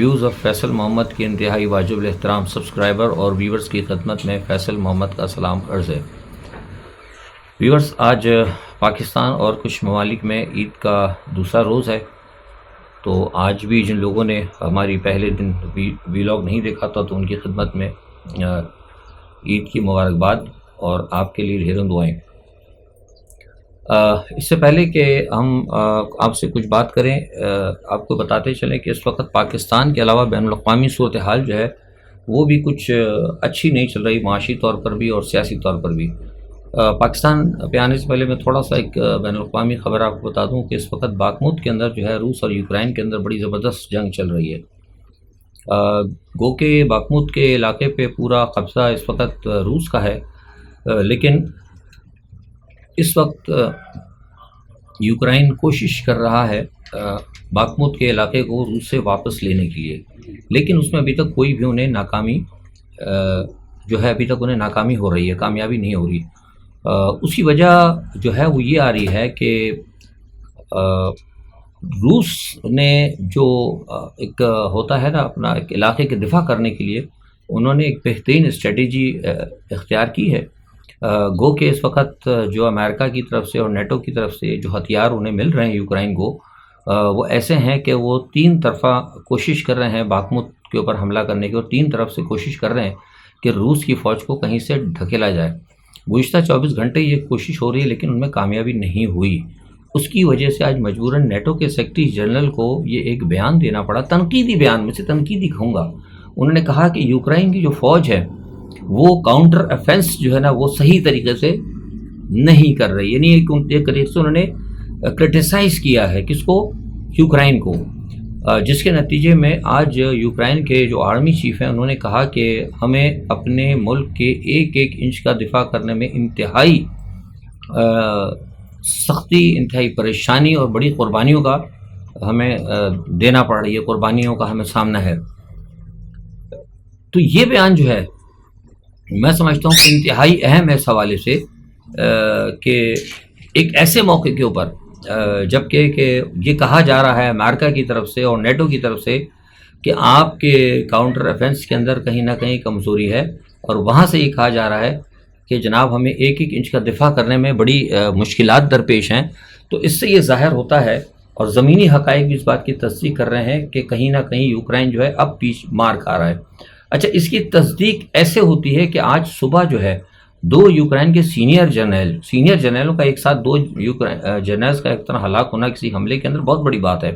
Views of Faisal محمد کے انتہائی واجب الاحترام سبسکرائبر اور ویورز کی خدمت میں فیصل محمد کا سلام عرض ہے۔ ویورز، آج پاکستان اور کچھ ممالک میں عید کا دوسرا روز ہے، تو آج بھی جن لوگوں نے ہماری پہلے دن ویلاگ نہیں دیکھا تھا تو ان کی خدمت میں عید کی مبارکباد اور آپ کے لیے ڈھیروں دعائیں۔ اس سے پہلے کہ ہم آپ سے کچھ بات کریں، آپ کو بتاتے چلیں کہ اس وقت پاکستان کے علاوہ بین الاقوامی صورتحال جو ہے وہ بھی کچھ اچھی نہیں چل رہی، معاشی طور پر بھی اور سیاسی طور پر بھی۔ پاکستان پہ آنے سے پہلے میں تھوڑا سا ایک بین الاقوامی خبر آپ کو بتا دوں کہ اس وقت باخمود کے اندر جو ہے روس اور یوکرائن کے اندر بڑی زبردست جنگ چل رہی ہے۔ گو کہ باخمود کے علاقے پہ پورا قبضہ اس وقت روس کا ہے، لیکن اس وقت یوکرائن کوشش کر رہا ہے باخمود کے علاقے کو روس سے واپس لینے کے لیے، لیکن اس میں ابھی تک کوئی بھی انہیں ناکامی ناکامی ہو رہی ہے، کامیابی نہیں ہو رہی۔ اس کی وجہ جو ہے وہ یہ آ رہی ہے کہ روس نے جو ایک ہوتا ہے نا اپنا ایک علاقے کے دفاع کرنے کے لیے، انہوں نے ایک بہترین اسٹریٹجی اختیار کی ہے۔ گو کہ اس وقت جو امریکہ کی طرف سے اور نیٹو کی طرف سے جو ہتھیار انہیں مل رہے ہیں یوکرائن کو، وہ ایسے ہیں کہ وہ تین طرفہ کوشش کر رہے ہیں باخمود کے اوپر حملہ کرنے کی، اور تین طرف سے کوشش کر رہے ہیں کہ روس کی فوج کو کہیں سے ڈھکیلا جائے۔ گزشتہ 24 گھنٹے یہ کوشش ہو رہی ہے لیکن ان میں کامیابی نہیں ہوئی۔ اس کی وجہ سے آج مجبوراً نیٹو کے سیکرٹری جنرل کو یہ ایک بیان دینا پڑا، تنقیدی بیان، میں سے تنقیدی کہوں گا۔ انہوں نے کہا کہ یوکرائن کی جو فوج ہے وہ کاؤنٹر افینس جو ہے نا وہ صحیح طریقے سے نہیں کر رہی، یعنی ایک طریقے سے انہوں نے کرٹیسائز کیا ہے کس کو؟ یوکرائن کو، جس کے نتیجے میں آج یوکرائن کے جو آرمی چیف ہیں انہوں نے کہا کہ ہمیں اپنے ملک کے ایک ایک انچ کا دفاع کرنے میں انتہائی سختی، انتہائی پریشانی اور بڑی قربانیوں کا ہمیں دینا پڑ رہی ہے، قربانیوں کا ہمیں سامنا ہے۔ تو یہ بیان جو ہے میں سمجھتا ہوں کہ انتہائی اہم ہے اس حوالے سے کہ ایک ایسے موقع کے اوپر جبکہ کہ یہ کہا جا رہا ہے امریکہ کی طرف سے اور نیٹو کی طرف سے کہ آپ کے کاؤنٹر افینس کے اندر کہیں نہ کہیں کمزوری ہے، اور وہاں سے یہ کہا جا رہا ہے کہ جناب ہمیں ایک ایک انچ کا دفاع کرنے میں بڑی مشکلات درپیش ہیں۔ تو اس سے یہ ظاہر ہوتا ہے اور زمینی حقائق بھی اس بات کی تصدیق کر رہے ہیں کہ کہیں نہ کہیں یوکرائن جو ہے اب پیچھے مار کھا رہا ہے۔ اچھا، اس کی تصدیق ایسے ہوتی ہے کہ آج صبح جو ہے دو یوکرائن کے سینئر جنرلوں کا ایک ساتھ دو جنرلز کا ایک طرح ہلاک ہونا کسی حملے کے اندر بہت بڑی بات ہے،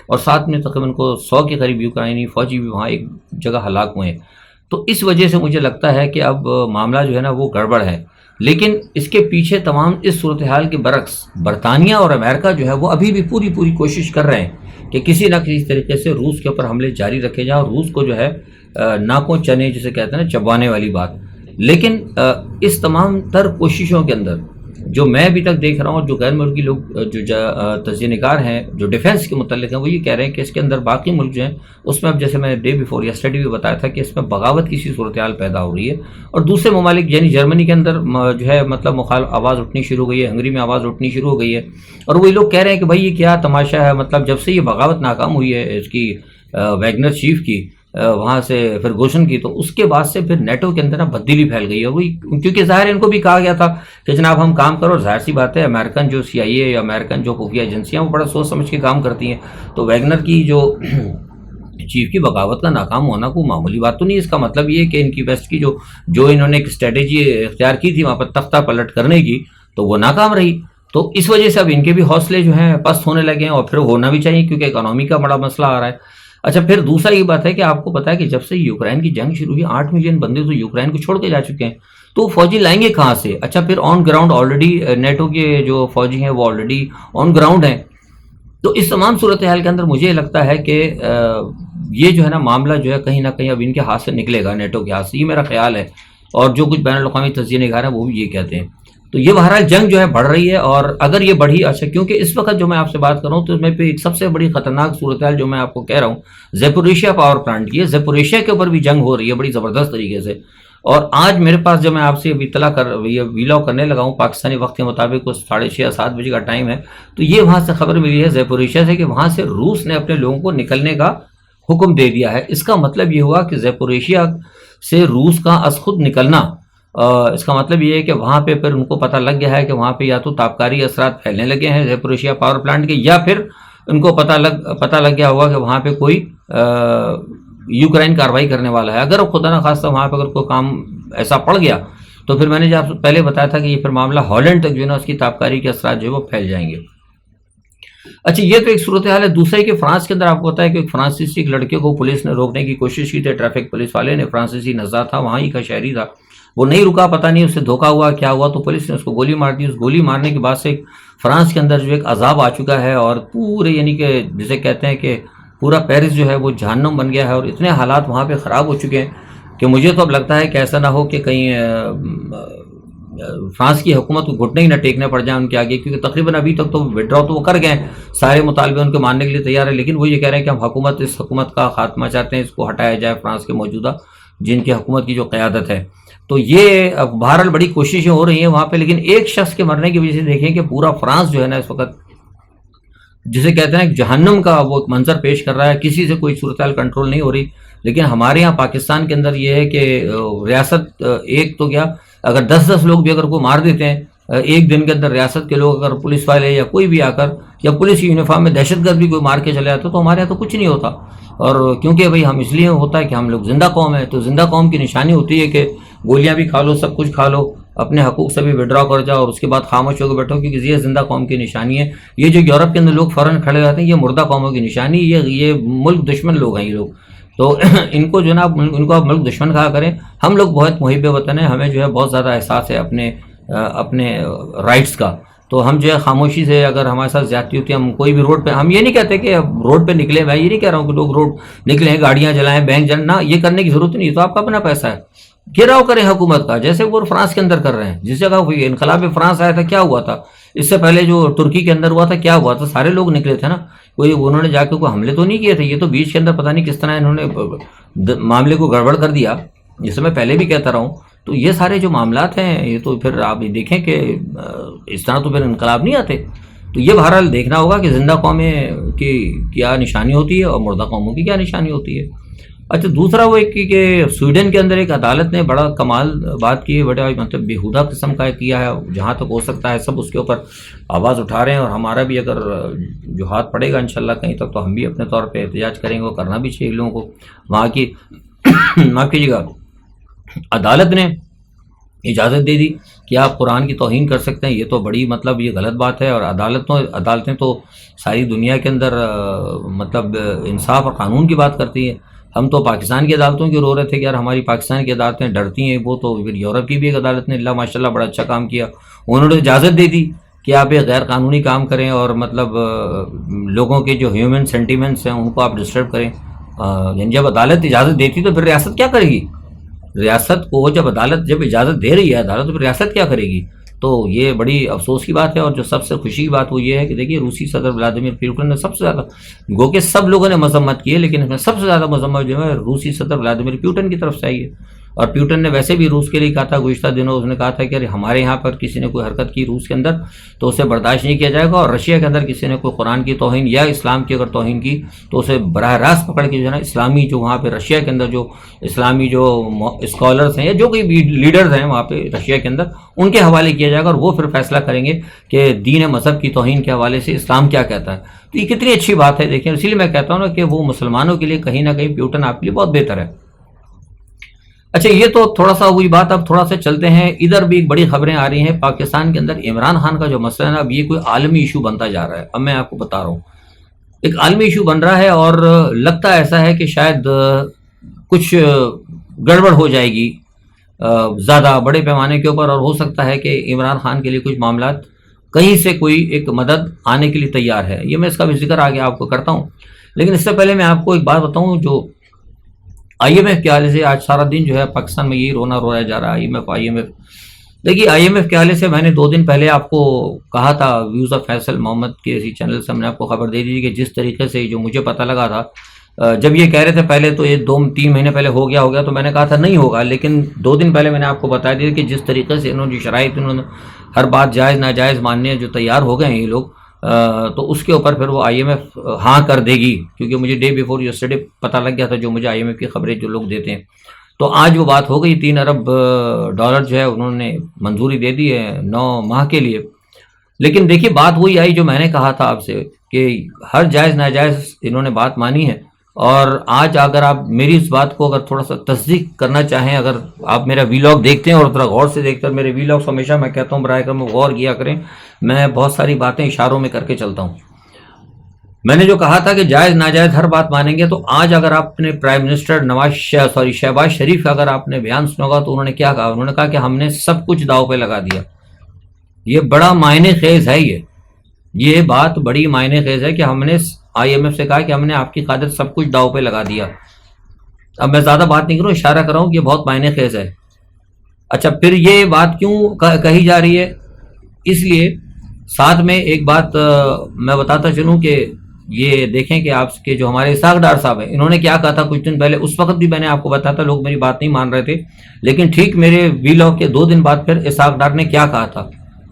اور ساتھ میں تقریباً 100 کے قریب یوکرائنی فوجی بھی وہاں ایک جگہ ہلاک ہوئے ہیں۔ تو اس وجہ سے مجھے لگتا ہے کہ اب معاملہ جو ہے نا وہ گڑبڑ ہے، لیکن اس کے پیچھے تمام اس صورتحال کے برعکس برطانیہ اور امریکہ جو ہے وہ ابھی بھی پوری کوشش کر رہے ہیں کہ کسی نہ کسی طریقے سے روس کے اوپر حملے جاری رکھے جائیں، اور روس کو جو ہے ناکوں چنے جسے کہتے ہیں نا چبانے والی بات۔ لیکن اس تمام تر کوششوں کے اندر جو میں ابھی تک دیکھ رہا ہوں، جو غیر ملکی لوگ جو تجزیہ نگار ہیں جو ڈیفنس کے متعلق ہیں، وہ یہ کہہ رہے ہیں کہ اس کے اندر باقی ملک جو ہیں اس میں اب جیسے میں نے ڈے بیفور یسٹرڈے بھی بتایا تھا کہ اس میں بغاوت کی سی صورتحال پیدا ہو رہی ہے، اور دوسرے ممالک یعنی جرمنی کے اندر جو ہے مطلب مخالف آواز اٹھنی شروع ہو گئی ہے، ہنگری میں آواز اٹھنی شروع ہو گئی ہے، اور وہی لوگ کہہ رہے ہیں کہ بھائی یہ کیا تماشا ہے، مطلب جب سے یہ بغاوت ناکام ہوئی ہے اس کی ویگنر چیف کی، وہاں سے فرگوسن کی، تو اس کے بعد سے پھر نیٹو کے اندر تبدیلی پھیل گئی ہے۔ وہی کیونکہ ظاہر ان کو بھی کہا گیا تھا کہ جناب ہم کام کرو، ظاہر سی بات ہے امریکن جو CIA یا امریکن جو خفیہ ایجنسیاں وہ بڑا سوچ سمجھ کے کام کرتی ہیں، تو ویگنر کی جو چیف کی بغاوت کا ناکام ہونا کوئی معمولی بات تو نہیں۔ اس کا مطلب یہ ہے کہ ان کی ویسٹ کی جو انہوں نے ایک اسٹریٹجی اختیار کی تھی وہاں پر تختہ پلٹ کرنے کی، تو وہ ناکام رہی۔ تو اس وجہ سے اب ان کے بھی حوصلے جو ہیں پست ہونے لگے ہیں، اور پھر ہونا بھی چاہیے کیونکہ اکانومی کا بڑا مسئلہ آ رہا ہے۔ اچھا، پھر دوسرا یہ بات ہے کہ آپ کو پتا ہے کہ جب سے یوکرائن کی جنگ شروع ہوئی 8 ملین بندے تو یوکرائن کو چھوڑ کے جا چکے ہیں، تو فوجی لائیں گے کہاں سے؟ اچھا، پھر آن گراؤنڈ آلریڈی نیٹو کے جو فوجی ہیں وہ آلریڈی آن گراؤنڈ ہیں۔ تو اس تمام صورتحال کے اندر مجھے لگتا ہے کہ یہ جو ہے نا معاملہ جو ہے کہیں نہ کہیں اب ان کے ہاتھ سے نکلے گا، نیٹو کے ہاتھ سے، یہ میرا خیال ہے، اور جو کچھ بین الاقوامی تجزیہ نگار ہیں وہ بھی یہ کہتے ہیں۔ تو یہ بہرحال جنگ جو ہے بڑھ رہی ہے، اور اگر یہ بڑھی، اچھا کیونکہ اس وقت جو میں آپ سے بات کر رہا ہوں تو میں پہ ایک سب سے بڑی خطرناک صورتحال جو میں آپ کو کہہ رہا ہوں زیپوریشیا پاور پلانٹ کی ہے۔ زیپوریشیا کے اوپر بھی جنگ ہو رہی ہے بڑی زبردست طریقے سے، اور آج میرے پاس جب میں آپ سے اطلاع ویلاگ کرنے لگا ہوں پاکستانی وقت کے مطابق 6:30 یا 7 بجے کا ٹائم ہے، تو یہ وہاں سے خبر ملی ہے زیپوریشیا سے کہ وہاں سے روس نے اپنے لوگوں کو نکلنے کا حکم دے دیا ہے. اس کا مطلب یہ ہوا کہ زیپوریشیا سے روس کا از خود نکلنا، اس کا مطلب یہ ہے کہ وہاں پہ پھر ان کو پتہ لگ گیا ہے کہ وہاں پہ یا تو تابکاری اثرات پھیلنے لگے ہیں زیپوریشیا پاور پلانٹ کے، یا پھر ان کو پتہ لگ گیا ہوگا کہ وہاں پہ کوئی یوکرائن کارروائی کرنے والا ہے. اگر خدا نخواستہ وہاں پہ اگر کوئی کام ایسا پڑ گیا تو پھر میں نے جو آپ سے پہلے بتایا تھا کہ یہ پھر معاملہ ہالینڈ تک جو ہے نا اس کی تابکاری کے اثرات جو ہے وہ پھیل جائیں گے. اچھا یہ تو ایک صورتحال ہے. دوسرا ہے کہ فرانس کے اندر آپ کو پتا ہے کہ ایک فرانسیسی ایک لڑکے کو پولیس نے روکنے کی کوشش کی تھی، ٹریفک پولیس والے نے، فرانسیسی نژاد تھا، وہاں ہی کا شہری تھا، وہ نہیں رکا، پتہ نہیں اس سے دھوکا ہوا کیا ہوا، تو پولیس نے اس کو گولی مار دی. اس گولی مارنے کے بعد سے فرانس کے اندر جو ایک عذاب آ چکا ہے، اور پورے یعنی کہ جسے کہتے ہیں کہ پورا پیرس جو ہے وہ جہنم بن گیا ہے، اور اتنے حالات وہاں پہ خراب ہو چکے ہیں کہ مجھے تو اب لگتا ہے کہ ایسا نہ ہو کہ کہیں فرانس کی حکومت کو گھٹنے ہی نہ ٹیکنے پڑ جائیں ان کے آگے، کیونکہ تقریباً ابھی تک تو وڈرا تو وہ کر گئے ہیں، سارے مطالبے ان کے ماننے کے لیے تیار ہے، لیکن وہ یہ کہہ رہے ہیں کہ ہم اس حکومت کا خاتمہ چاہتے ہیں، اس کو ہٹایا جائے فرانس کے موجودہ جن کی حکومت کی جو قیادت ہے. تو یہ بہرحال بڑی کوششیں ہو رہی ہیں وہاں پہ، لیکن ایک شخص کے مرنے کی وجہ سے دیکھیں کہ پورا فرانس جو ہے نا اس وقت جسے کہتے ہیں جہنم کا وہ منظر پیش کر رہا ہے، کسی سے کوئی صورتحال کنٹرول نہیں ہو رہی. لیکن ہمارے یہاں پاکستان کے اندر یہ ہے کہ ریاست ایک تو کیا اگر 10 لوگ بھی اگر کو مار دیتے ہیں ایک دن کے اندر، ریاست کے لوگ اگر پولیس والے یا کوئی بھی آ کر یا پولیس کی یونیفارم میں دہشت گرد بھی کوئی مار کے چلے جاتا تو ہمارے یہاں تو کچھ نہیں ہوتا. اور کیونکہ بھائی ہم اس لیے ہوتا ہے کہ ہم لوگ زندہ قوم ہیں، تو زندہ قوم کی نشانی ہوتی ہے کہ گولیاں بھی کھا لو، سب کچھ کھا لو، اپنے حقوق سے بھی وڈرا کر جاؤ اور اس کے بعد خاموش ہو کے بیٹھو، کیونکہ یہ زندہ قوم کی نشانی ہے. یہ جو یورپ کے اندر لوگ فوراً کھڑے جاتے ہیں یہ مردہ قوموں کی نشانی، یہ ملک دشمن لوگ ہیں یہ لوگ. تو ان کو جو نا ان کو آپ ملک دشمن کہا کریں. ہم لوگ بہت محب وطن ہیں، ہمیں جو ہے بہت زیادہ احساس ہے اپنے رائٹس کا. تو ہم جو ہے خاموشی سے اگر ہمارے ساتھ زیادتی ہوتی ہے، ہم کوئی بھی روڈ پہ، ہم یہ نہیں کہتے کہ روڈ پہ نکلیں، میں یہ نہیں کہہ رہا ہوں کہ لوگ روڈ نکلیں گاڑیاں جلائیں بینک جلائیں، نہ یہ کرنے کی ضرورت نہیں. تو آپ کا اپنا پیسہ ہے، گھیراؤ کریں حکومت کا، جیسے وہ فرانس کے اندر کر رہے ہیں. جس جگہ کوئی انقلاب فرانس آیا تھا کیا ہوا تھا، اس سے پہلے جو ترکی کے اندر ہوا تھا کیا ہوا تھا، سارے لوگ نکلے تھے نا، کوئی انہوں نے جا کے کوئی حملے تو نہیں کیے تھے. یہ تو بیچ کے اندر پتہ نہیں کس طرح انہوں نے معاملے کو گڑبڑ کر دیا، جسے میں پہلے بھی کہتا رہا ہوں. تو یہ سارے جو معاملات ہیں یہ تو پھر آپ دیکھیں کہ اس طرح تو پھر انقلاب نہیں آتے. تو یہ بہرحال دیکھنا ہوگا کہ زندہ قومیں کی کیا نشانی ہوتی ہے اور مردہ قوموں کی کیا نشانی ہوتی ہے. اچھا دوسرا وہ ایک کہ سویڈن کے اندر ایک عدالت نے بڑا کمال بات کی ہے، بڑا مطلب بیہودہ قسم کا کیا ہے. جہاں تک ہو سکتا ہے سب اس کے اوپر آواز اٹھا رہے ہیں، اور ہمارا بھی اگر جو ہاتھ پڑے گا انشاءاللہ کہیں تک تو ہم بھی اپنے طور پہ احتجاج کریں گے، وہ کرنا بھی چاہیے لوگوں کو. وہاں کی معاف کیجیے گا عدالت نے اجازت دے دی کہ آپ قرآن کی توہین کر سکتے ہیں. یہ تو بڑی مطلب یہ غلط بات ہے، اور عدالتیں تو ساری دنیا کے اندر مطلب انصاف اور قانون کی بات کرتی ہیں. ہم تو پاکستان کی عدالتوں کی رو رہے تھے کہ یار ہماری پاکستان کی عدالتیں ڈرتی ہیں، وہ تو پھر یورپ کی بھی ایک عدالت نے اللہ ماشاءاللہ بڑا اچھا کام کیا، انہوں نے اجازت دے دی کہ آپ ایک غیر قانونی کام کریں اور مطلب لوگوں کے جو ہیومن سینٹیمنٹس ہیں ان کو آپ ڈسٹرب کریں. یعنی جب عدالت اجازت دیتی تو پھر ریاست کیا کرے گی؟ ریاست کو جب عدالت جب اجازت دے رہی ہے عدالت تو پھر ریاست کیا کرے گی؟ تو یہ بڑی افسوس کی بات ہے. اور جو سب سے خوشی کی بات وہ یہ ہے کہ دیکھیے روسی صدر ولادیمیر پوٹن نے سب سے زیادہ، گو کہ سب لوگوں نے مذمت کی ہے لیکن اس میں سب سے زیادہ مذمت جو ہے روسی صدر ولادیمیر پوٹن کی طرف سے آئی ہے. اور پیوٹن نے ویسے بھی روس کے لیے کہا تھا گزشتہ دنوں، اس نے کہا تھا کہ ہمارے یہاں پر کسی نے کوئی حرکت کی روس کے اندر تو اسے برداشت نہیں کیا جائے گا، اور رشیا کے اندر کسی نے کوئی قرآن کی توہین یا اسلام کی اگر توہین کی تو اسے براہ راست پکڑ کے جو ہے نا اسلامی جو وہاں پہ رشیا کے اندر جو اسلامی جو اسکالرس ہیں یا جو کوئی بھی لیڈرز ہیں وہاں پہ رشیا کے اندر ان کے حوالے کیا جائے گا، اور وہ پھر فیصلہ کریں گے کہ دین مذہب کی توہین کے حوالے سے اسلام کیا کہتا ہے. تو یہ کتنی اچھی بات ہے دیکھیں. اسی لیے میں کہتا ہوں نا کہ وہ مسلمانوں کے لیے کہیں نہ کہیں پیوٹن آپ کے لیے بہت بہتر ہے. اچھا یہ تو تھوڑا سا ہوئی بات. اب تھوڑا سا چلتے ہیں ادھر بھی بڑی خبریں آ رہی ہیں پاکستان کے اندر. عمران خان کا جو مسئلہ ہے نا اب یہ کوئی عالمی ایشو بنتا جا رہا ہے. اب میں آپ کو بتا رہا ہوں ایک عالمی ایشو بن رہا ہے، اور لگتا ایسا ہے کہ شاید کچھ گڑبڑ ہو جائے گی زیادہ بڑے پیمانے کے اوپر، اور ہو سکتا ہے کہ عمران خان کے لیے کچھ معاملات کہیں سے کوئی ایک مدد آنے کے لیے تیار ہے. یہ میں اس کا بھی ذکر آگے آپ کو کرتا ہوں، لیکن اس سے پہلے میں آپ کو ایک بات بتاؤں. جو آئی ایم ایف کے حوالے سے آج سارا دن جو ہے پاکستان میں یہی رویا جا رہا ہے. آئی ایم ایف دیکھیے آئی ایم ایف کے حوالے سے میں نے 2 دن پہلے آپ کو کہا تھا، ویوز آف فیصل محمد کے اسی چینل سے ہم نے آپ کو خبر دے دی تھی کہ جس طریقے سے جو مجھے پتہ لگا تھا، جب یہ کہہ رہے تھے پہلے تو یہ 2-3 مہینے پہلے ہو گیا تو میں نے کہا تھا نہیں ہوگا، لیکن 2 دن پہلے میں نے آپ کو بتا دیا کہ جس طریقے سے انہوں نے شرائط انہوں نے ہر بات جائز ناجائز ماننے جو تیار ہو گئے ہیں یہ لوگ، تو اس کے اوپر پھر وہ آئی ایم ایف ہاں کر دے گی، کیونکہ مجھے ڈے بیفور یسٹرڈے پتہ لگ گیا تھا جو مجھے آئی ایم ایف کی خبریں جو لوگ دیتے ہیں. تو آج وہ بات ہو گئی، 3 ارب ڈالر جو ہے انہوں نے منظوری دے دی ہے 9 ماہ کے لیے. لیکن دیکھیے بات وہی آئی جو میں نے کہا تھا آپ سے کہ ہر جائز ناجائز انہوں نے بات مانی ہے. اور آج اگر آپ میری اس بات کو اگر تھوڑا سا تصدیق کرنا چاہیں، اگر آپ میرا ویلاگ دیکھتے ہیں اور ذرا غور سے دیکھتے ہیں، میرے ویلاگس ہمیشہ میں کہتا ہوں برائے کرم غور کیا کریں، میں بہت ساری باتیں اشاروں میں کر کے چلتا ہوں. میں نے جو کہا تھا کہ جائز ناجائز ہر بات مانیں گے، تو آج اگر آپ نے پرائم منسٹر شہباز شریف کا اگر آپ نے بیان سنا ہوگا تو انہوں نے کیا کہا؟ انہوں نے کہا کہ ہم نے سب کچھ داؤ پہ لگا دیا. یہ بڑا معنی خیز ہے، یہ بات بڑی معنی خیز ہے کہ ہم نے آئی ایم ایف سے کہا کہ ہم نے آپ کی خاطر سب کچھ داؤ پہ لگا دیا. اب میں زیادہ بات نہیں کروں، اشارہ کر رہا ہوں کہ یہ بہت معنی خیز ہے. اچھا پھر یہ بات کیوں کہی جا رہی ہے؟ اس لیے ساتھ میں ایک بات میں بتاتا چلوں کہ یہ دیکھیں کہ آپ کے جو ہمارے اسحاق ڈار صاحب ہیں، انہوں نے کیا کہا تھا کچھ دن پہلے. اس وقت بھی میں نے آپ کو بتایا تھا، لوگ میری بات نہیں مان رہے تھے، لیکن ٹھیک میرے ویلاگ کے 2 دن بعد پھر اسحاق ڈار نے کیا کہا تھا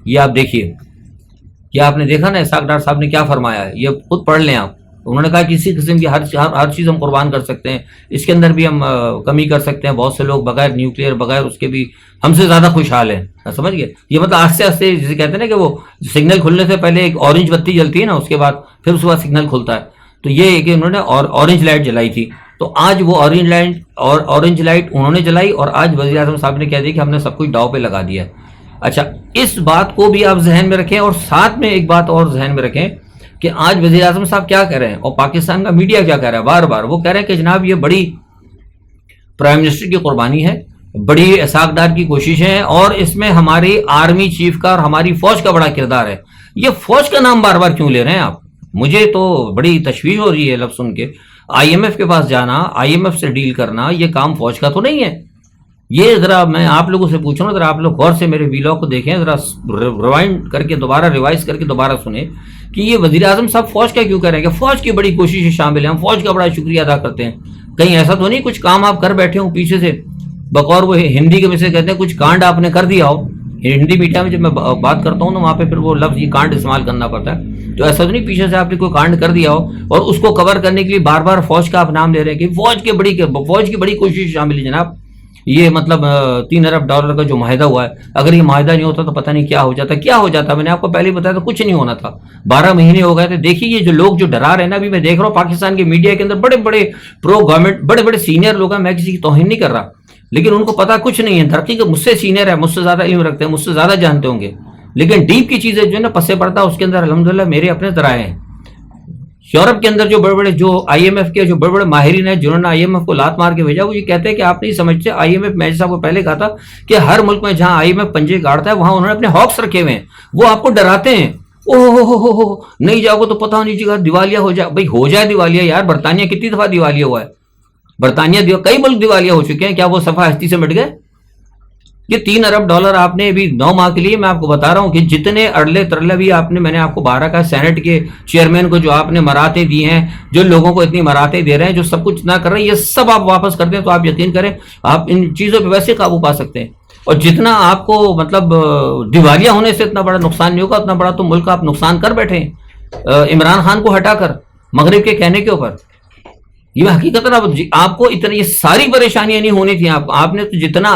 یہ آپ دیکھیے. کیا آپ نے دیکھا نا اسحاق ڈار صاحب نے کیا فرمایا ہے؟ یہ خود پڑھ لیں آپ. انہوں نے کہا کسی قسم کی ہر چیز ہم قربان کر سکتے ہیں، اس کے اندر بھی ہم کمی کر سکتے ہیں. بہت سے لوگ بغیر نیوکلیئر بغیر اس کے بھی ہم سے زیادہ خوشحال ہیں. سمجھ گئے؟ یہ مطلب آہستہ آہستہ جسے کہتے ہیں نا کہ وہ سگنل کھلنے سے پہلے ایک اورنج بتی جلتی ہے نا، اس کے بعد پھر اس کے بعد سگنل کھلتا ہے. تو یہ کہ انہوں نے اورنج لائٹ جلائی تھی، تو آج وہ اورنج لائٹ انہوں نے جلائی، اور آج وزیر اعظم صاحب نے کہہ دیا کہ ہم نے سب کچھ داؤ پہ لگا دیا. اچھا اس بات کو بھی آپ ذہن میں رکھیں، اور ساتھ میں ایک بات اور ذہن میں رکھیں کہ آج وزیر اعظم صاحب کیا کہہ رہے ہیں اور پاکستان کا میڈیا کیا کہہ رہا ہے. بار بار وہ کہہ رہے ہیں کہ جناب یہ بڑی پرائم منسٹر کی قربانی ہے، بڑی اسحاق ڈار کی کوشش ہے، اور اس میں ہماری آرمی چیف کا اور ہماری فوج کا بڑا کردار ہے. یہ فوج کا نام بار بار کیوں لے رہے ہیں آپ؟ مجھے تو بڑی تشویش ہو رہی ہے لفظ سن کے. آئی ایم ایف کے پاس جانا، آئی ایم ایف سے ڈیل کرنا، یہ کام فوج کا تو نہیں ہے. یہ ذرا میں آپ لوگوں سے پوچھوں نا، ذرا آپ لوگ غور سے میرے ویلاگ کو دیکھیں، ذرا ریوائنڈ کر کے دوبارہ ریوائز کر کے دوبارہ سنیں کہ یہ وزیر اعظم صاحب فوج کا کیوں کہہ رہے ہیں کہ فوج کی بڑی کوششیں شامل ہیں، ہم فوج کا بڑا شکریہ ادا کرتے ہیں. کہیں ایسا تو نہیں کچھ کام آپ کر بیٹھے ہوں پیچھے سے، بقور وہ ہندی کے میں سے کہتے ہیں کچھ کانڈ آپ نے کر دیا ہو. ہندی میڈیا میں جب میں بات کرتا ہوں تو وہاں پہ پھر وہ لفظ یہ کانڈ استعمال کرنا پڑتا ہے. تو ایسا تو نہیں پیچھے سے آپ نے کوئی کانڈ کر دیا ہو اور اس کو کور کرنے کے لیے بار بار فوج کا آپ نام لے رہے ہیں کہ فوج کی بڑی کوشش شامل ہے. جناب یہ مطلب 3 ارب ڈالر کا جو معاہدہ ہوا ہے، اگر یہ معاہدہ نہیں ہوتا تو پتہ نہیں کیا ہو جاتا. میں نے آپ کو پہلے بتایا تھا کچھ نہیں ہونا تھا. 12 مہینے ہو گئے تھے. دیکھیے یہ جو لوگ جو ڈرا رہے ہیں نا، ابھی میں دیکھ رہا ہوں پاکستان کے میڈیا کے اندر بڑے بڑے پرو گورنمنٹ بڑے بڑے سینئر لوگ ہیں. میں کسی کی توہین نہیں کر رہا، لیکن ان کو پتا کچھ نہیں ہے. دھرتی کے مجھ سے سینئر ہے، مجھ سے زیادہ علم رکھتے ہیں، مجھ سے زیادہ جانتے ہوں گے، لیکن ڈیپ کی چیزیں جو ہے نا پسے پڑتا ہے اس کے اندر الحمدللہ میرے اپنے ذرائع ہیں. یورپ کے اندر جو بڑے بڑے جو آئی ایم ایف کے جو بڑے بڑے ماہرین ہیں جنہوں نے آئی ایم ایف کو لات مار کے بھیجا، وہ یہ کہتے ہیں کہ آپ نہیں سمجھتے آئی ایم ایف. میں جیسا کو پہلے کہا تھا کہ ہر ملک میں جہاں آئی ایم ایف پنجے گاڑتا ہے وہاں انہوں نے اپنے ہاکس رکھے ہوئے ہیں. وہ آپ کو ڈراتے ہیں، او نہیں جاؤ گے تو پتہ نہیں چلے گا دیوالیہ ہو جائے. بھائی ہو جائے دیوالیہ یار، برطانیہ کتنی دفعہ دیوالیہ ہوا ہے؟ کئی ملک دیوالیہ ہو چکے ہیں. کیا وہ صفحہ ہستی سے مٹ گئے؟ یہ 3 ارب ڈالر آپ نے ابھی 9 ماہ کے لیے، میں آپ کو بتا رہا ہوں کہ جتنے ارلے ترلے بھی آپ نے، میں نے آپ کو 12 کا سینٹ کے چیئرمین کو جو آپ نے مراتے دی ہیں، جو لوگوں کو اتنی مراتے دے رہے ہیں، جو سب کچھ نہ کر رہے ہیں، یہ سب آپ واپس کر دیں تو آپ یقین کریں آپ ان چیزوں پہ ویسے قابو پا سکتے ہیں. اور جتنا آپ کو مطلب دیوالیہ ہونے سے اتنا بڑا نقصان نہیں ہوگا، اتنا بڑا تو ملک آپ نقصان کر بیٹھے ہیں عمران خان کو ہٹا کر مغرب کے کہنے کے اوپر. یہ حقیقت آپ کو اتنی یہ ساری پریشانیاں نہیں ہونی تھیں. آپ نے تو جتنا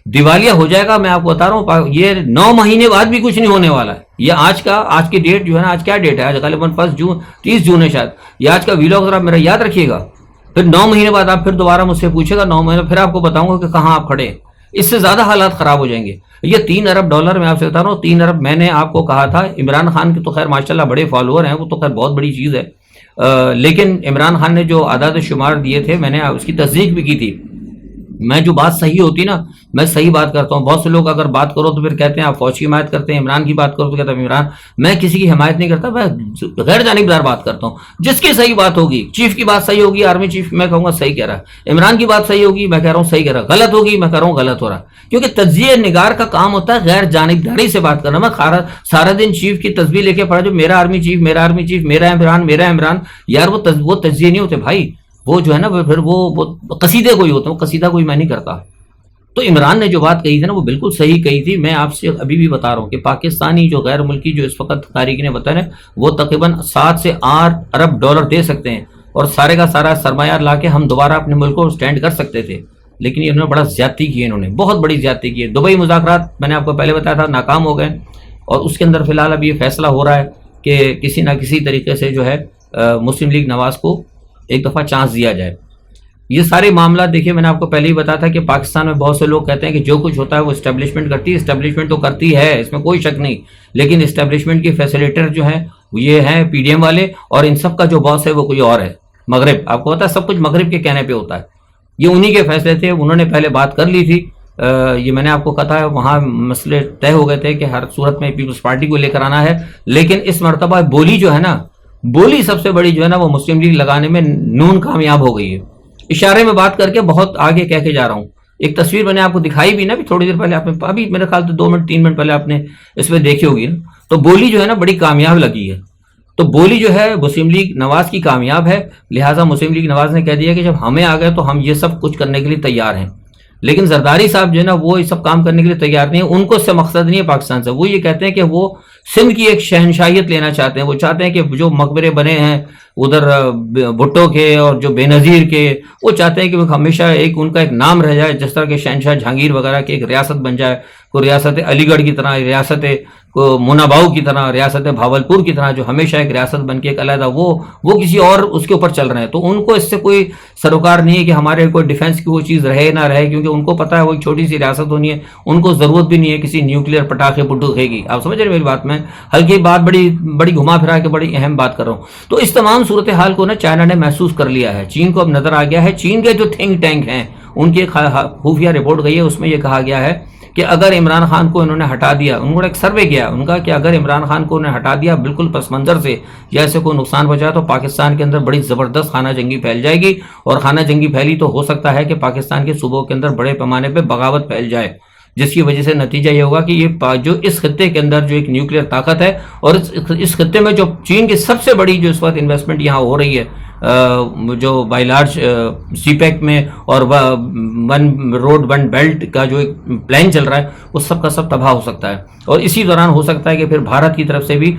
دیوالیہ ہو جائے گا، میں آپ کو بتا رہا ہوں یہ 9 مہینے بعد بھی کچھ نہیں ہونے والا ہے. یہ آج کی ڈیٹ جو ہے نا، آج کیا ڈیٹ ہے؟ آج غالباً 30 جون ہے شاید. یہ آج کا ویلاگ ذرا میرا یاد رکھیے گا. پھر 9 مہینے بعد آپ پھر دوبارہ مجھ سے پوچھے گا 9 مہینے، پھر آپ کو بتاؤں گا کہ کہاں آپ کھڑے ہیں. اس سے زیادہ حالات خراب ہو جائیں گے. یہ 3 ارب ڈالر میں آپ سے بتا رہا ہوں. 3 ارب میں نے آپ کو کہا تھا. عمران خان کے تو خیر ماشاءاللہ بڑے فالوور ہیں، وہ تو خیر بہت بڑی چیز ہے، لیکن عمران خان نے جو اعداد و شمار دیے تھے میں نے اس کی تصدیق بھی کی تھی. میں جو بات صحیح ہوتی نا میں صحیح بات کرتا ہوں. بہت سے لوگ اگر بات کرو تو پھر کہتے ہیں آپ فوج کی حمایت کرتے ہیں، عمران کی بات کرو تو کہتے ہیں عمران. میں کسی کی حمایت نہیں کرتا، میں غیر جانبدار بات کرتا ہوں. جس کی صحیح بات ہوگی، چیف کی بات صحیح ہوگی، آرمی چیف میں کہوں گا صحیح کہہ رہا ہے. عمران کی بات صحیح ہوگی، میں کہہ رہا ہوں صحیح کہہ رہا ہے. غلط ہوگی، میں کہہ رہا ہوں غلط ہو رہا ہے. کیونکہ تجزیہ نگار کا کام ہوتا ہے غیر جانبداری سے بات کرنا. میں سارا دن چیف کی تصویر لے کے پڑھا جو میرا آرمی چیف، میرا آرمی چیف، میرا عمران، میرا عمران. یار وہ تجزیے نہیں ہوتے بھائی. وہ جو ہے نا پھر وہ قصیدے کوئی ہوتے ہیں، وہ قصیدہ کوئی میں نہیں کرتا. تو تو عمران نے جو بات کہی تھی نا وہ بالکل صحیح کہی تھی. میں آپ سے ابھی بھی بتا رہا ہوں کہ پاکستانی جو غیر ملکی جو اس وقت تاریخ نے بتایا وہ تقریباً 7 سے 8 ارب ڈالر دے سکتے ہیں اور سارے کا سارا سرمایہ لا کے ہم دوبارہ اپنے ملک کو سٹینڈ کر سکتے تھے. لیکن انہوں نے بڑا زیادتی کی, انہوں نے بہت بڑی زیادتی کی ہے. دبئی مذاکرات میں نے آپ کو پہلے بتایا تھا ناکام ہو گئے اور اس کے اندر فی الحال اب یہ فیصلہ ہو رہا ہے کہ کسی نہ کسی طریقے سے جو ہے مسلم لیگ نواز کو ایک دفعہ چانس دیا جائے. یہ سارے معاملات دیکھیے میں نے آپ کو پہلے ہی بتایا تھا کہ پاکستان میں بہت سے لوگ کہتے ہیں کہ جو کچھ ہوتا ہے وہ اسٹیبلشمنٹ کرتی ہے. اسٹیبلشمنٹ تو کرتی ہے, اس میں کوئی شک نہیں, لیکن اسٹیبلشمنٹ کی فیسیلیٹر جو ہیں یہ ہیں پی ڈی ایم والے, اور ان سب کا جو باس ہے وہ کوئی اور ہے, مغرب. آپ کو پتا ہے سب کچھ مغرب کے کہنے پہ ہوتا ہے. یہ انہی کے فیصلے تھے, انہوں نے پہلے بات کر لی تھی. یہ میں نے آپ کو کہا ہے وہاں مسئلے طے ہو گئے تھے کہ ہر صورت میں پیپلز پارٹی کو لے کر آنا ہے, لیکن اس مرتبہ بولی جو ہے نا, بولی سب سے بڑی جو ہے نا وہ مسلم لیگ لگانے میں نون کامیاب ہو گئی ہے. اشارے میں بات کر کے بہت آگے کہہ کے جا رہا ہوں. ایک تصویر میں نے آپ کو دکھائی بھی نا تھوڑی دیر پہلے, آپ نے ابھی میرے خیال سے 2 منٹ 3 منٹ پہلے آپ نے اس میں دیکھی ہوگی نا. تو بولی جو ہے نا بڑی کامیاب لگی ہے. تو بولی جو ہے مسلم لیگ نواز کی کامیاب ہے, لہٰذا مسلم لیگ نواز نے کہہ دیا کہ جب ہمیں آ گئے تو ہم یہ سب کچھ کرنے کے لیے تیار ہیں. لیکن زرداری صاحب جو ہے نا وہ یہ سب کام کرنے کے لیے تیار نہیں ہے. ان کو اس سے مقصد نہیں ہے پاکستان سے. وہ یہ کہتے ہیں کہ وہ سندھ کی ایک شہنشاہیت لینا چاہتے ہیں. وہ چاہتے ہیں کہ جو مقبرے بنے ہیں ادھر بھٹو کے اور جو بے نظیر کے, وہ چاہتے ہیں کہ ہمیشہ ایک ان کا ایک نام رہ جائے, جس طرح کہ شہنشاہ جہانگیر وغیرہ کی ایک ریاست بن جائے, کوئی ریاست علی گڑھ کی طرح, ریاست مناباؤ کی طرح, ریاست بھاولپور کی طرح, جو ہمیشہ ایک ریاست بن کے ایک علیحدہ وہ کسی اور اس کے اوپر چل رہے ہیں. تو ان کو اس سے کوئی سروکار نہیں ہے کہ ہمارے کوئی ڈیفنس کی وہ چیز رہے نہ رہے, کیونکہ ان کو پتہ ہے وہ ایک چھوٹی سی ریاست ہونی ہے, ان کو ضرورت بھی نہیں ہے کسی نیوکلیئر پٹاخے پٹوخے کی. آپ سمجھ رہے میری بات میں, ہلکی بات بڑی گھما پھرا کے بڑی اہم بات کر رہا ہوں. تو اس تمام صورتحال کو نا چائنا نے محسوس کر لیا ہے, چین کو اب نظر آ گیا ہے. چین کے جو تھنک ٹینک ہیں ان کی خفیہ رپورٹ گئی ہے, اس میں یہ کہا گیا ہے کہ اگر عمران خان کو انہوں نے ہٹا دیا, انہوں نے ایک سروے کیا ان کا کہ اگر عمران خان کو انہوں نے ہٹا دیا بالکل پس منظر سے یا ایسے کوئی نقصان پہنچا تو پاکستان کے اندر بڑی زبردست خانہ جنگی پھیل جائے گی, اور خانہ جنگی پھیلی تو ہو سکتا ہے کہ پاکستان کے صوبوں کے اندر بڑے پیمانے پہ بغاوت پھیل جائے, جس کی وجہ سے نتیجہ یہ ہوگا کہ یہ جو اس خطے کے اندر جو ایک نیوکلیئر طاقت ہے, اور اس خطے میں جو چین کی سب سے بڑی جو اس وقت انویسٹمنٹ یہاں ہو رہی ہے جو بائی لارج سی پیک میں, اور ون روڈ ون بیلٹ کا جو ایک پلان چل رہا ہے, وہ سب کا سب تباہ ہو سکتا ہے. اور اسی دوران ہو سکتا ہے کہ پھر بھارت کی طرف سے بھی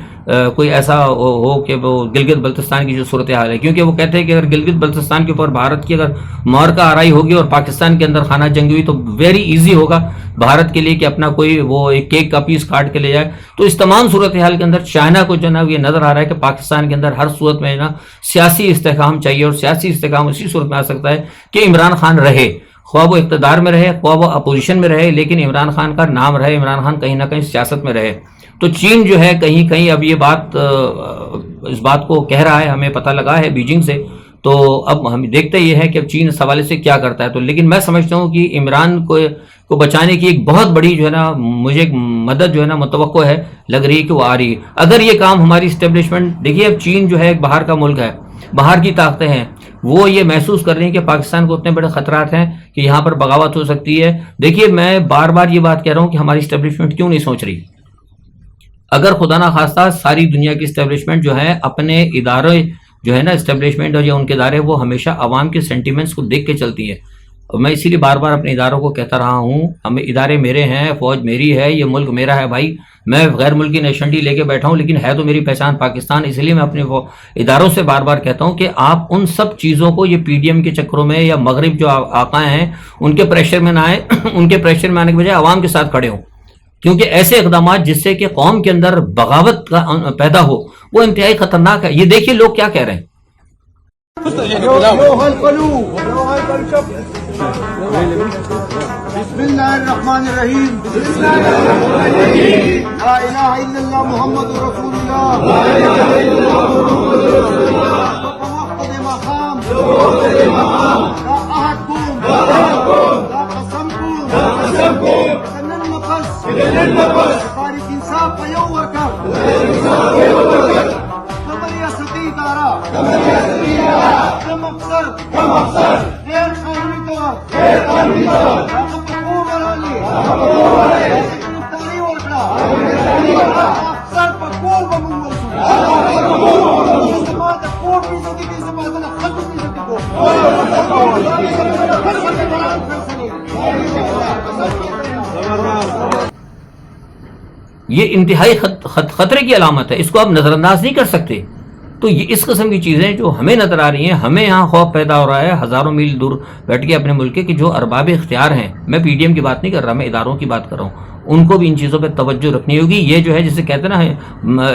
کوئی ایسا ہو کہ وہ گلگت بلتستان کی جو صورتحال ہے, کیونکہ وہ کہتے ہیں کہ اگر گلگت بلتستان کے اوپر بھارت کی اگر معرکہ آرائی ہوگی اور پاکستان کے اندر خانہ جنگی ہوئی تو ویری ایزی ہوگا بھارت کے لیے کہ اپنا کوئی وہ ایک کیک کا پیس کاٹ کے لے جائے. تو اس تمام صورتحال کے اندر چائنا کو جو ہے نا یہ نظر آ رہا ہے کہ پاکستان کے اندر ہر صورت میں نا سیاسی استحکام چاہیے, اور سیاسی استحکام اسی صورت میں آ سکتا ہے کہ عمران خان رہے, خواہ وہ اقتدار میں رہے خواہ وہ اپوزیشن میں رہے, لیکن عمران خان کا نام رہے, عمران خان کہیں نہ کہیں سیاست میں رہے. تو چین جو ہے کہیں کہیں اب یہ بات اس بات کو کہہ رہا ہے, ہمیں پتہ لگا ہے بیجنگ سے. تو اب ہم دیکھتے یہ ہے کہ اب چین اس حوالے سے کیا کرتا ہے. تو لیکن میں سمجھتا ہوں کہ عمران کو بچانے کی ایک بہت بڑی جو ہے نا مجھے ایک مدد جو ہے نا متوقع ہے, لگ رہی ہے کہ وہ آ رہی ہے. اگر یہ کام ہماری اسٹیبلشمنٹ, دیکھیے اب چین جو ہے ایک باہر کا ملک ہے, باہر کی طاقتیں ہیں, وہ یہ محسوس کر رہی ہیں کہ پاکستان کو اتنے بڑے خطرات ہیں کہ یہاں پر بغاوت ہو سکتی ہے. دیکھیے میں بار بار یہ بات کہہ رہا ہوں کہ ہماری اسٹیبلشمنٹ کیوں نہیں سوچ رہی. اگر خدا نہ خواستہ ساری دنیا کی اسٹیبلشمنٹ جو ہے اپنے ادارے جو ہے نا اسٹیبلشمنٹ اور یہ ان کے ادارے وہ ہمیشہ عوام کے سینٹیمنٹس کو دیکھ کے چلتی ہے. اور میں اسی لیے بار بار اپنے اداروں کو کہتا رہا ہوں, ہمیں ادارے میرے ہیں, فوج میری ہے, یہ ملک میرا ہے بھائی. میں غیر ملکی نیشنلٹی لے کے بیٹھا ہوں, لیکن ہے تو میری پہچان پاکستان. اس لیے میں اپنے اداروں سے بار بار کہتا ہوں کہ آپ ان سب چیزوں کو یہ پی ڈی ایم کے چکروں میں یا مغرب جو آقائیں ہیں ان کے پریشر میں نہ آئیں. ان کے پریشر میں آنے کے بجائے عوام کے ساتھ کھڑے ہوں, کیونکہ ایسے اقدامات جس سے کہ قوم کے اندر بغاوت کا پیدا ہو وہ انتہائی خطرناک ہے. یہ دیکھیے لوگ کیا کہہ رہے ہیں. بسم اللہ الرحمن الرحیم. لا الہ الا اللہ محمد رسول اللہ. وقت مقام لا احدكم لا قسمكم سنن نفس تاریخ انصاف کا یو ورکر کمر ریاستی ادارہ کم افسر غیر قانونی طور یہ انتہائی خطرے کی علامت ہے، اس کو آپ نظر انداز نہیں کر سکتے۔ تو یہ اس قسم کی چیزیں جو ہمیں نظر آ رہی ہیں، ہمیں یہاں خوف پیدا ہو رہا ہے ہزاروں میل دور بیٹھ کے اپنے ملک کے کہ جو ارباب اختیار ہیں، میں پی ڈی ایم کی بات نہیں کر رہا، میں اداروں کی بات کر رہا ہوں، ان کو بھی ان چیزوں پہ توجہ رکھنی ہوگی۔ یہ جو ہے جسے کہتے ہیں نا،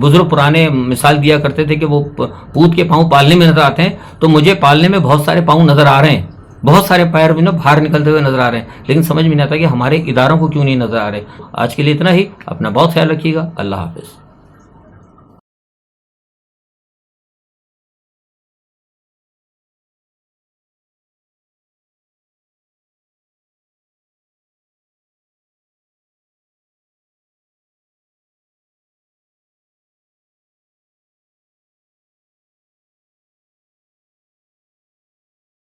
بزرگ پرانے مثال دیا کرتے تھے کہ وہ پوت کے پاؤں پالنے میں نظر آتے ہیں، تو مجھے پالنے میں بہت سارے پاؤں نظر آ رہے ہیں، بہت سارے پیر بھی نا باہر نکلتے ہوئے نظر آ رہے ہیں، لیکن سمجھ میں نہیں آتا کہ ہمارے اداروں کو کیوں نہیں نظر آ رہے۔ آج کے لیے اتنا ہی، اپنا بہت خیال رکھیے گا، اللہ حافظ۔